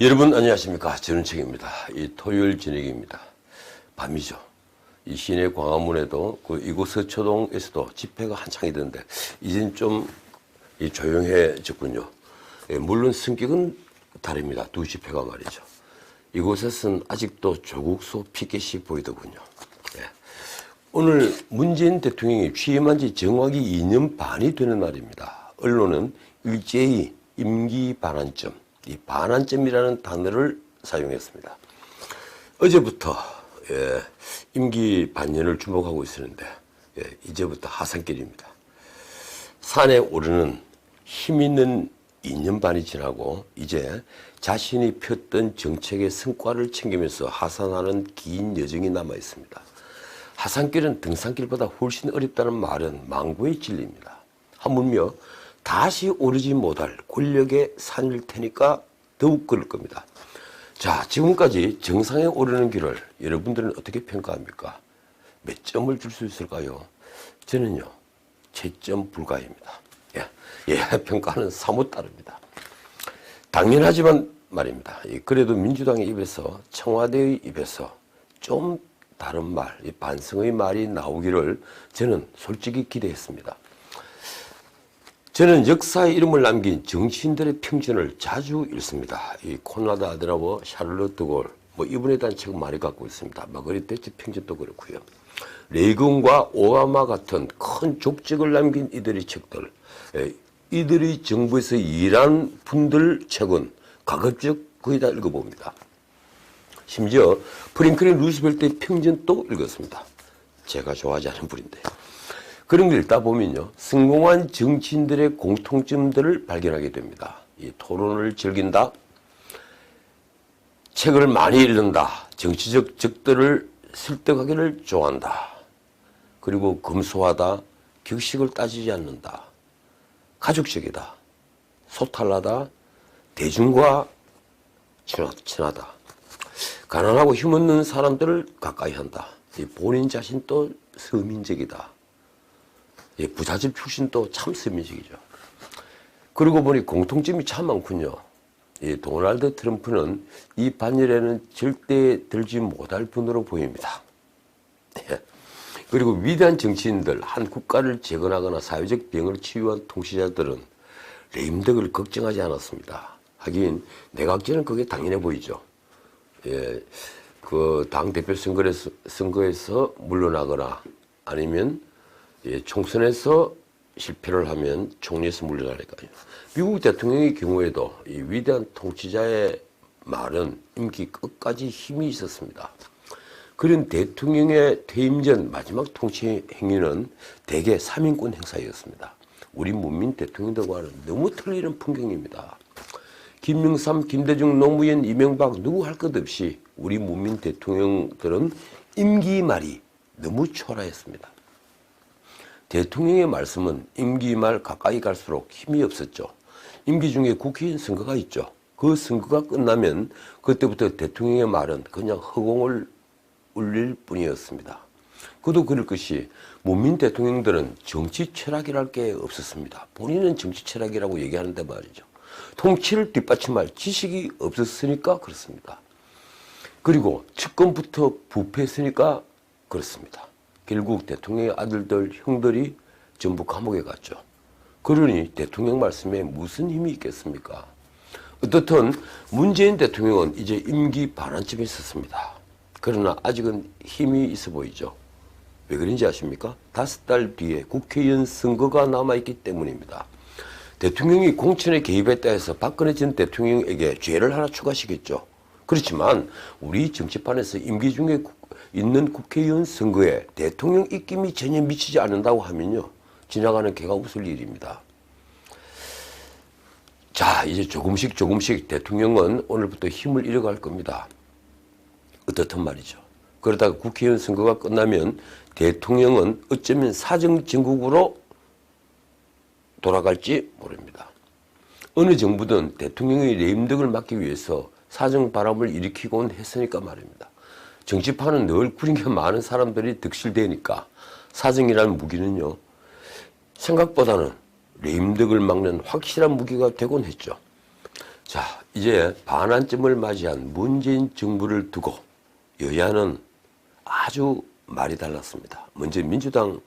여러분 안녕하십니까. 전은책입니다. 이 토요일 저녁입니다. 밤이죠. 이 시내 광화문에도 그 이곳 서초동에서도 집회가 한창이던데 이젠 좀 조용해졌군요. 물론 성격은 다릅니다. 두 집회가 말이죠. 이곳에서는 아직도 조국소 피켓이 보이더군요. 오늘 문재인 대통령이 취임한 지 정확히 2년 반이 되는 날입니다. 언론은 일제히 임기 반환점, 이 반환점이라는 단어를 사용했습니다. 어제부터 임기 반년을 주목하고 있었는데 이제부터 하산길입니다. 산에 오르는 힘있는 2년 반이 지나고 이제 자신이 폈던 정책의 성과를 챙기면서 하산하는 긴 여정이 남아 있습니다. 하산길은 등산길보다 훨씬 어렵다는 말은 망구의 진리입니다. 하물며 다시 오르지 못할 권력의 산일 테니까 더욱 그럴 겁니다. 자, 지금까지 정상에 오르는 길을 여러분들은 어떻게 평가합니까? 몇 점을 줄 수 있을까요? 저는요, 채점 불가입니다. 평가는 사뭇 다릅니다. 당연하지만 말입니다. 그래도 민주당의 입에서, 청와대의 입에서 좀 다른 말, 반성의 말이 나오기를 저는 솔직히 기대했습니다. 저는 역사에 이름을 남긴 정치인들의 평전을 자주 읽습니다. 이 콘라드 아데나워, 샤를롯 드골, 이분에 대한 책을 많이 갖고 있습니다. 마거릿 대처 평전도 그렇고요. 레이건과 오바마 같은 큰 족적을 남긴 이들의 책들, 이들의 정부에서 일한 분들 책은 가급적 거의 다 읽어봅니다. 심지어 프랭클린 루스벨트의 평전도 읽었습니다. 제가 좋아하지 않은 분인데요. 그런 걸 읽다 보면요, 성공한 정치인들의 공통점들을 발견하게 됩니다. 이 토론을 즐긴다, 책을 많이 읽는다, 정치적 적들을 설득하기를 좋아한다, 그리고 검소하다, 격식을 따지지 않는다, 가족적이다, 소탈하다, 대중과 친하다, 가난하고 힘없는 사람들을 가까이 한다, 본인 자신도 서민적이다, 부잣집 출신도 참 서민적이죠. 그러고 보니 공통점이 참 많군요. 도널드 트럼프는 이 반열에는 절대 들지 못할 분으로 보입니다. 그리고 위대한 정치인들, 한 국가를 재건하거나 사회적 병을 치유한 통치자들은 레임덕을 걱정하지 않았습니다. 하긴 내각제는 그게 당연해 보이죠. 그 당대표 선거에서 물러나거나 아니면 총선에서 실패를 하면 총리에서 물러나니까요. 미국 대통령의 경우에도 이 위대한 통치자의 말은 임기 끝까지 힘이 있었습니다. 그런 대통령의 퇴임 전 마지막 통치 행위는 대개 3인권 행사였습니다. 우리 문민 대통령들과는 너무 틀리는 풍경입니다. 김영삼, 김대중, 노무현, 이명박 누구 할 것 없이 우리 문민 대통령들은 임기 말이 너무 초라했습니다. 대통령의 말씀은 임기 말 가까이 갈수록 힘이 없었죠. 임기 중에 국회의원 선거가 있죠. 그 선거가 끝나면 그때부터 대통령의 말은 그냥 허공을 울릴 뿐이었습니다. 그도 그럴 것이 문민 대통령들은 정치 철학이랄 게 없었습니다. 본인은 정치 철학이라고 얘기하는데 말이죠. 통치를 뒷받침할 지식이 없었으니까 그렇습니다. 그리고 측근부터 부패했으니까 그렇습니다. 결국 대통령의 아들들, 형들이 전부 감옥에 갔죠. 그러니 대통령 말씀에 무슨 힘이 있겠습니까? 어떻든 문재인 대통령은 이제 임기 반환점에 있었습니다. 그러나 아직은 힘이 있어 보이죠. 왜 그런지 아십니까? 5달 뒤에 국회의원 선거가 남아있기 때문입니다. 대통령이 공천에 개입했다 해서 박근혜 전 대통령에게 죄를 하나 추가시겠죠. 그렇지만 우리 정치판에서 임기 중에 있는 국회의원 선거에 대통령 입김이 전혀 미치지 않는다고 하면요, 지나가는 개가 웃을 일입니다. 자, 이제 조금씩 대통령은 오늘부터 힘을 잃어갈 겁니다. 어떻든 말이죠. 그러다가 국회의원 선거가 끝나면 대통령은 어쩌면 사정정국으로 돌아갈지 모릅니다. 어느 정부든 대통령의 레임덕을 막기 위해서 사정바람을 일으키곤 했으니까 말입니다. 정치판은 늘 구린 게 많은 사람들이 득실되니까 사정이라는 무기는요, 생각보다는 레임덕을 막는 확실한 무기가 되곤 했죠. 자, 이제 반환점을 맞이한 문재인 정부를 두고 여야는 아주 말이 달랐습니다. 먼저 민주당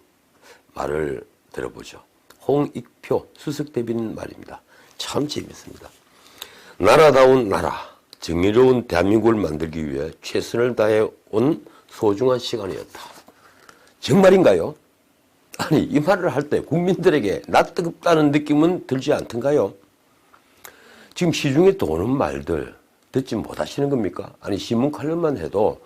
말을 들어보죠. 홍익표 수석대변인 말입니다. 참 재밌습니다. 나라다운 나라, 정의로운 대한민국을 만들기 위해 최선을 다해온 소중한 시간이었다. 정말인가요? 아니, 이 말을 할 때 국민들에게 낯뜨겁다는 느낌은 들지 않던가요? 지금 시중에 도는 말들 듣지 못하시는 겁니까? 아니, 신문 칼럼만 해도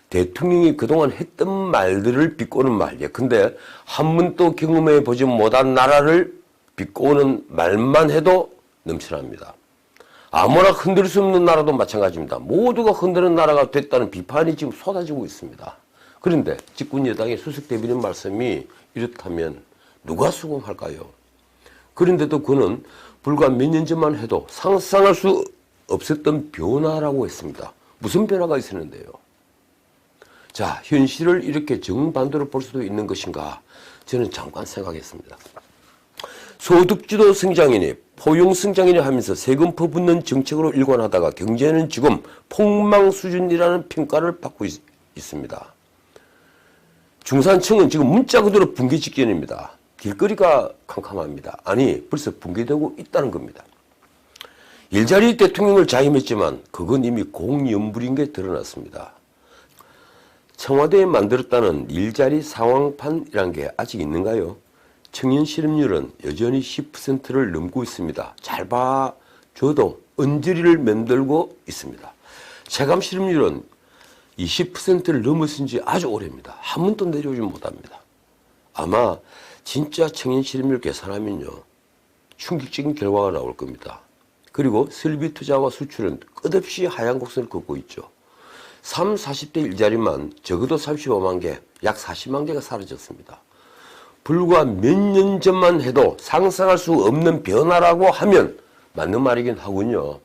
대통령이 그동안 했던 말들을 비꼬는 말. 예컨대 한 번도 경험해 보지 못한 나라를 비꼬는 말만 해도 넘쳐납니다. 아무나 흔들 수 없는 나라도 마찬가지입니다. 모두가 흔드는 나라가 됐다는 비판이 지금 쏟아지고 있습니다. 그런데 집권 여당의 수석대변인 말씀이 이렇다면 누가 수긍할까요? 그런데도 그는 불과 몇 년 전만 해도 상상할 수 없었던 변화라고 했습니다. 무슨 변화가 있었는데요? 자, 현실을 이렇게 정반대로 볼 수도 있는 것인가? 저는 잠깐 생각했습니다. 소득주도 성장이니 포용 성장이니 하면서 세금 퍼붓는 정책으로 일관하다가 경제는 지금 폭망 수준이라는 평가를 받고 있습니다. 중산층은 지금 문자 그대로 붕괴 직전입니다. 길거리가 캄캄합니다. 아니, 벌써 붕괴되고 있다는 겁니다. 일자리 대통령을 자임했지만 그건 이미 공연불인 게 드러났습니다. 청와대에 만들었다는 일자리 상황판이란 게 아직 있는가요? 청년 실업률은 여전히 10%를 넘고 있습니다. 잘 봐줘도 언저리를 만들고 있습니다. 체감 실업률은 20%를 넘어선 지 아주 오래입니다. 한 번도 내려오지 못합니다. 아마 진짜 청년 실업률 계산하면요, 충격적인 결과가 나올 겁니다. 그리고 설비 투자와 수출은 끝없이 하향 곡선을 걷고 있죠. 30, 40대 일자리만 적어도 35만 개, 약 40만 개가 사라졌습니다. 불과 몇 년 전만 해도 상상할 수 없는 변화라고 하면 맞는 말이긴 하군요.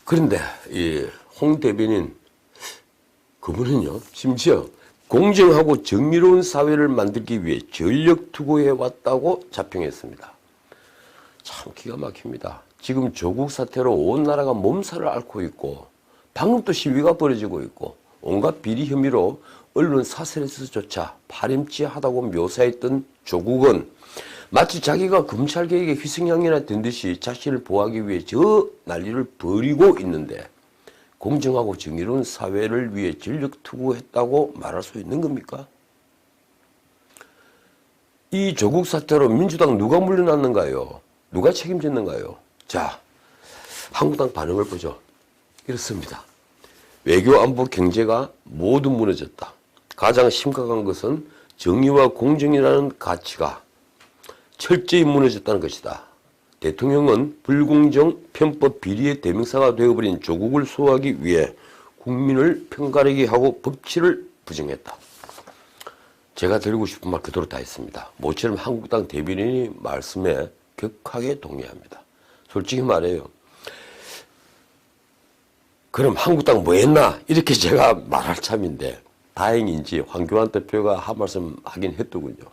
그런데 이 홍 대변인 그분은요, 심지어 공정하고 정의로운 사회를 만들기 위해 전력 투구해 왔다고 자평했습니다. 참 기가 막힙니다. 지금 조국 사태로 온 나라가 몸살을 앓고 있고 방금 또 시위가 벌어지고 있고 온갖 비리 혐의로 언론 사설에서조차 파렴치하다고 묘사했던 조국은 마치 자기가 검찰 개혁의 희생양이나 된 듯이 자신을 보호하기 위해 저 난리를 벌이고 있는데 공정하고 정의로운 사회를 위해 전력 투구했다고 말할 수 있는 겁니까? 이 조국 사태로 민주당 누가 물러났는가요? 누가 책임졌는가요? 자, 한국당 반응을 보죠. 이렇습니다. 외교, 안보, 경제가 모두 무너졌다. 가장 심각한 것은 정의와 공정이라는 가치가 철저히 무너졌다는 것이다. 대통령은 불공정, 편법, 비리의 대명사가 되어버린 조국을 수호하기 위해 국민을 편가르게 하고 법치를 부정했다. 제가 드리고 싶은 말 그대로 다 했습니다. 모처럼 한국당 대변인이 말씀에 격하게 동의합니다. 솔직히 말해요. 그럼 한국당 뭐 했나? 이렇게 제가 말할 참인데 다행인지 황교안 대표가 한 말씀 하긴 했더군요.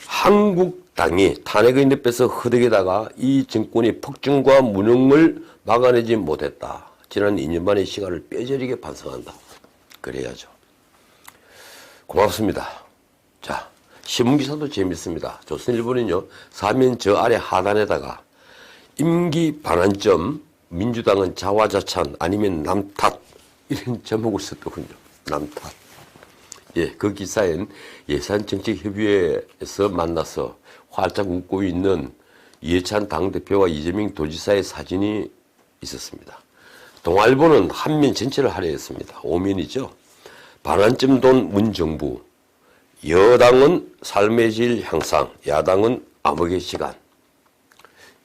한국당이 탄핵의 늪에서 허덕이다가 이 정권이 폭증과 무능을 막아내지 못했다. 지난 2년 반의 시간을 뼈저리게 반성한다. 그래야죠. 고맙습니다. 자, 신문기사도 재밌습니다. 조선일보는요, 사면 저 아래 하단에다가 임기 반환점, 민주당은 자화자찬 아니면 남탓, 이런 제목을 썼더군요. 남탓. 예, 그 기사엔 예산정책협의회에서 만나서 활짝 웃고 있는 이해찬 당대표와 이재명 도지사의 사진이 있었습니다. 동아일보는 한 면 전체를 할애했습니다. 5면이죠. 반환점 돈 문정부, 여당은 삶의 질 향상, 야당은 암흑의 시간.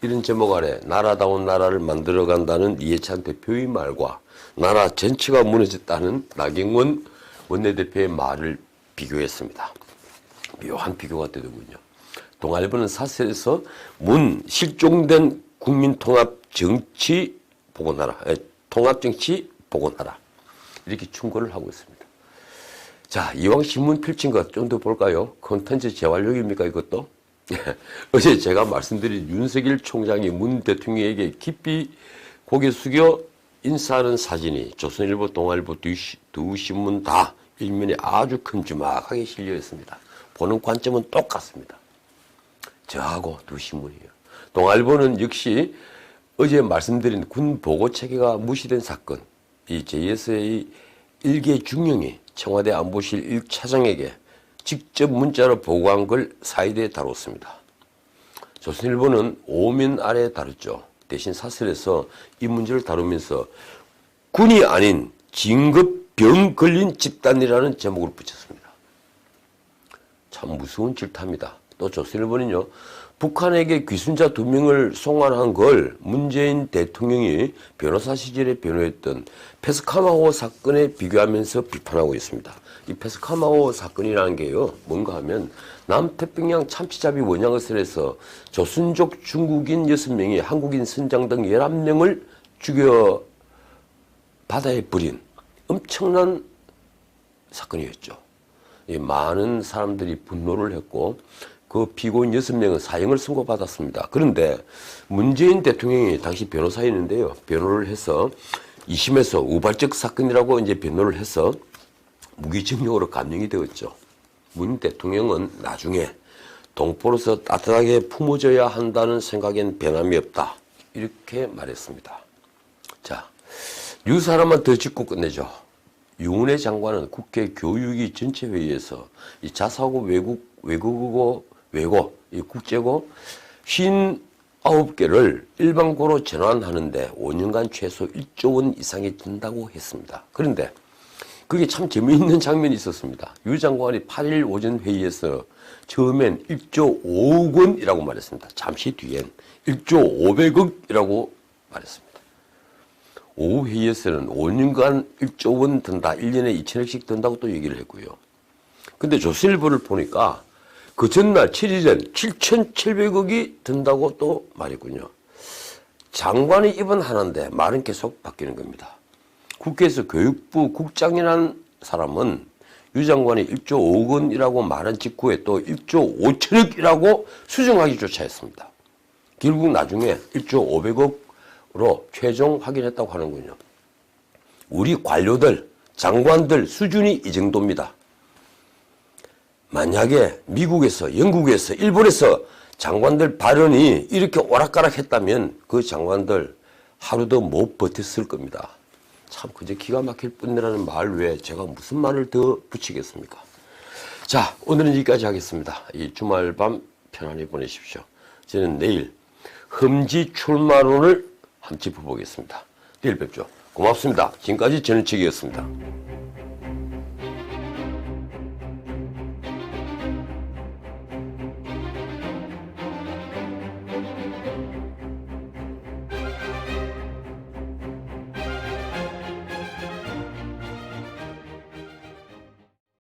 이런 제목 아래 나라다운 나라를 만들어간다는 이해찬 대표의 말과 나라 전체가 무너졌다는 나경원 원내대표의 말을 비교했습니다. 묘한 비교가 되더군요. 동아일보는 사설에서 실종된 국민통합정치 복원하라, 통합정치 복원하라, 이렇게 충고를 하고 있습니다. 자, 이왕 신문 펼친 것 좀 더 볼까요? 콘텐츠 재활용입니까 이것도? 어제 제가 말씀드린 윤석열 총장이 문 대통령에게 깊이 고개 숙여 인사하는 사진이 조선일보, 동아일보 두 신문 다 일면에 아주 큼지막하게 실려 있습니다. 보는 관점은 똑같습니다. 저하고 두 신문이에요. 동아일보는 역시 어제 말씀드린 군 보고체계가 무시된 사건, 이 JS의 일개 중령이 청와대 안보실 1차장에게 직접 문자로 보고한 걸 사이드에 다뤘습니다. 조선일보는 오면 아래 다뤘죠. 대신 사설에서 이 문제를 다루면서 군이 아닌 진급 병 걸린 집단이라는 제목을 붙였습니다. 참 무서운 질타입니다. 또 조선일보는요, 북한에게 귀순자 2명을 송환한 걸 문재인 대통령이 변호사 시절에 변호했던 페스카마호 사건에 비교하면서 비판하고 있습니다. 이 페스카마호 사건이라는 게요, 뭔가 하면 남태평양 참치잡이 원양어선에서 조선족 중국인 6명이 한국인 선장 등 11명을 죽여 바다에 버린 엄청난 사건이었죠. 많은 사람들이 분노를 했고 그 피고인 6명은 사형을 선고받았습니다. 그런데 문재인 대통령이 당시 변호사였는데요, 변호를 해서 2심에서 우발적 사건이라고 이제 변호를 해서 무기징역으로 감형이 되었죠. 문 대통령은 나중에 동포로서 따뜻하게 품어줘야 한다는 생각엔 변함이 없다, 이렇게 말했습니다. 자, 뉴스 하나만 더 짚고 끝내죠. 유은혜 장관은 국회 교육위 전체회의에서 이 자사고 외국어 이 국제고 59개를 일반고로 전환하는데 5년간 최소 1조 원 이상이 든다고 했습니다. 그런데 그게 참 재미있는 장면이 있었습니다. 유 장관이 8일 오전 회의에서 처음엔 1조 5억 원이라고 말했습니다. 잠시 뒤엔 1조 500억이라고 말했습니다. 오후 회의에서는 5년간 1조 원 든다, 1년에 2천억씩 든다고 또 얘기를 했고요. 근데 조선일보를 보니까 그 전날 7일 전 7,700억이 든다고 또 말했군요. 장관이 입은 하나인데 말은 계속 바뀌는 겁니다. 국회에서 교육부 국장이라는 사람은 유 장관이 1조 5억 원이라고 말한 직후에 또 1조 5천억이라고 수정하기조차 했습니다. 결국 나중에 1조 500억으로 최종 확인했다고 하는군요. 우리 관료들, 장관들 수준이 이 정도입니다. 만약에 미국에서, 영국에서, 일본에서 장관들 발언이 이렇게 오락가락했다면 그 장관들 하루도 못 버텼을 겁니다. 참 그저 기가 막힐 뿐이라는 말 외에 제가 무슨 말을 더 붙이겠습니까? 자, 오늘은 여기까지 하겠습니다. 이 주말 밤 편안히 보내십시오. 저는 내일 흠지 출마론을 한번 짚어보겠습니다. 내일 뵙죠. 고맙습니다. 지금까지 전은책이었습니다.